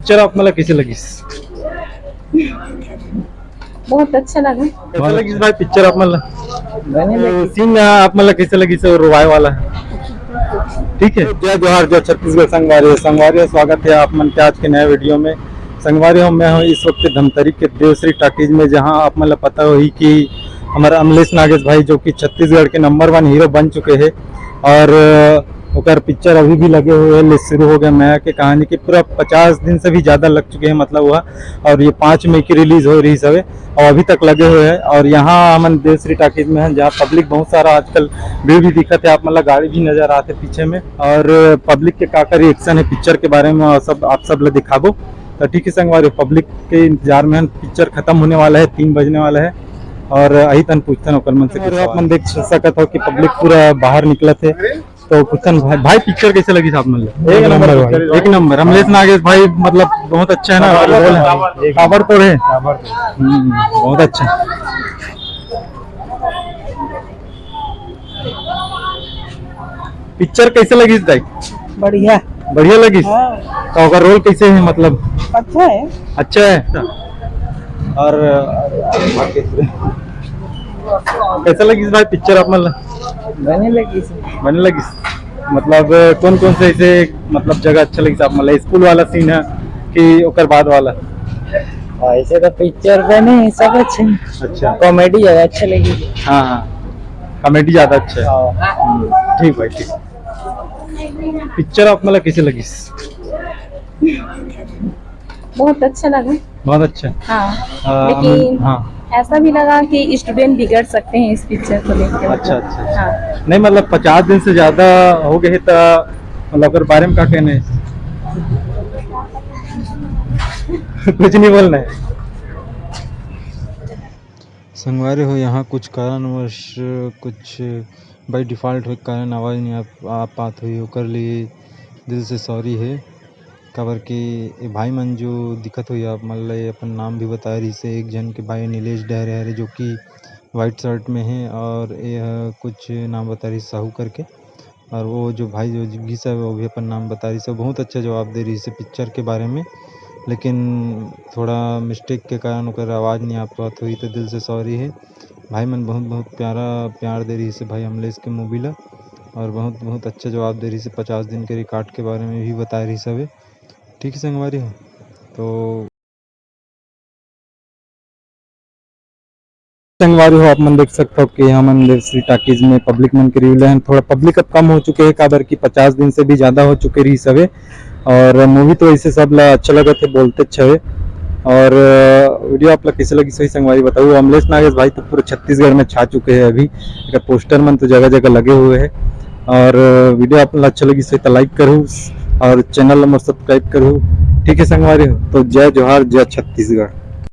Picture आप मला कैसी लगी? बहुत अच्छा लगा। कैसा लगी भाई पिक्चर आप मला? सीन आप मला कैसा लगी सर रोवाए वाला? ठीक है। जय जोहार, जय छत्तीसगढ़ संगवारी स्वागत है आप मन के आज के नए वीडियो में। संगवारी हूँ मैं हूँ इस वक्त धमतरी के देवश्री टाकीज में, जहाँ आप मतलब पता हुई कि हमारा अमलेश नागेश भाई जो कि छत्तीसगढ़ के नंबर 1 हीरो बन चुके हैं और ओकर पिक्चर अभी भी लगे हुए हैं। शुरू हो गया मैं के कहानी की पूरा 50 दिन से भी ज़्यादा लग चुके हैं मतलब हुआ, और ये 5 मई की रिलीज हो रही सब और अभी तक लगे हुए हैं। और यहाँ हम देवश्री टाकीज में हैं जहाँ पब्लिक बहुत सारा आजकल भीड़ भी दिखत है, आप मतलब गाड़ी भी नजर आते पीछे में, और पब्लिक के का रिएक्शन है पिक्चर के बारे में और सब आप सब ले दिखाबो। तो ठीक है संगवारी, पब्लिक के इंतजार में पिक्चर खत्म होने वाला है, 3 बजने वाला है और अही तन पूछतन ओकर मन से आप मन देख सकत हो कि पब्लिक पूरा बाहर निकला थे। तो पूछतन भाई पिक्चर कैसे लगी साहब मन? एक नंबर भाई, एक नंबर। अमलेश नागेश भाई मतलब बहुत अच्छा है ना, रोल है, ताबड़तोड़ है, बहुत अच्छा। पिक्चर कैसे लगी भाई? बढ़िया बढ़िया लगी। हाँ। तो ओकर रोल कैसे है मतलब? अच्छा है। अच्छा है। और कैसा लगी भाई पिक्चर आप मतलब? बने लगी मतलब कौन कौन से ऐसे मतलब जगह अच्छा लगी आप मतलब? स्कूल वाला सीन है कि ओकर बाद वाला? ऐसे तो पिक्चर बने सब अच्छे। अच्छा, कॉमेडी ज्यादा अच्छा लगी। हाँ हाँ, कॉमेडी ज्यादा अच्छा है। ठीक भाई, ठीक। पिक्चर आप मतलब कैसे लगी? बहुत अच्छा लगा। बहुत अच्छा। हाँ, लेकिन हाँ ऐसा भी लगा कि स्टूडेंट बिगड़ सकते हैं इस पिक्चर को देखकर। अच्छा अच्छा। हाँ। नहीं मतलब 50 दिन से ज्यादा हो गए तो मतलब ओकर बारे में क्या कहना है? कुछ नहीं बोलना है संगवारी हो। यहाँ कुछ कारणवश कुछ बाई डिफ़ॉल्ट हो कारण आवाज़ नहीं आ पात हुई, ओकर लिए दिल से सॉरी है। काबर कि ये भाई मन जो दिक्कत हुई आप मन ले अपन नाम भी बता रही से, एक जन के भाई नीलेश डहरे हरे जो कि वाइट शर्ट में है, और ये कुछ नाम बता रही साहू करके, और वो जो भाई जो जिज्ञासा है वो भी अपन नाम बता रही से। बहुत अच्छा जवाब दे रही से पिक्चर के बारे में, लेकिन थोड़ा मिस्टेक के कारण ओकर आवाज़ नहीं आ पात हुई, तो दिल से सॉरी है। भाई मन बहुत बहुत प्यार दे रही से भाई अमलेश के मूवी ला, और बहुत बहुत अच्छा जवाब दे रही से। 50 दिन के रिकॉर्ड के बारे में भी बता रही सब। ठीक है संगवारी हो। तो संगवारी हो आप मन देख सकते हो कि हम देवश्री टाकीज में पब्लिक मन के रिव्यू हैं। थोड़ा पब्लिक अब कम हो चुके हैं काबर की 50 दिन से भी ज्यादा हो चुके रही सवे, और मूवी तो ऐसे सब ला अच्छा लगा थे, बोलते अच्छा है। और वीडियो आप लोग कैसे लगी सही संगवारी बताओ। अमलेश नागेश भाई तो पूरे छत्तीसगढ़ में छा चुके हैं अभी, पोस्टर मन तो जगह जगह लगे हुए हैं। और वीडियो आप लोग अच्छा लगी सही तो लाइक करूँ और चैनल नंबर सब्सक्राइब करूँ। ठीक है संगवारी हो, तो जय जोहार, जय छत्तीसगढ़।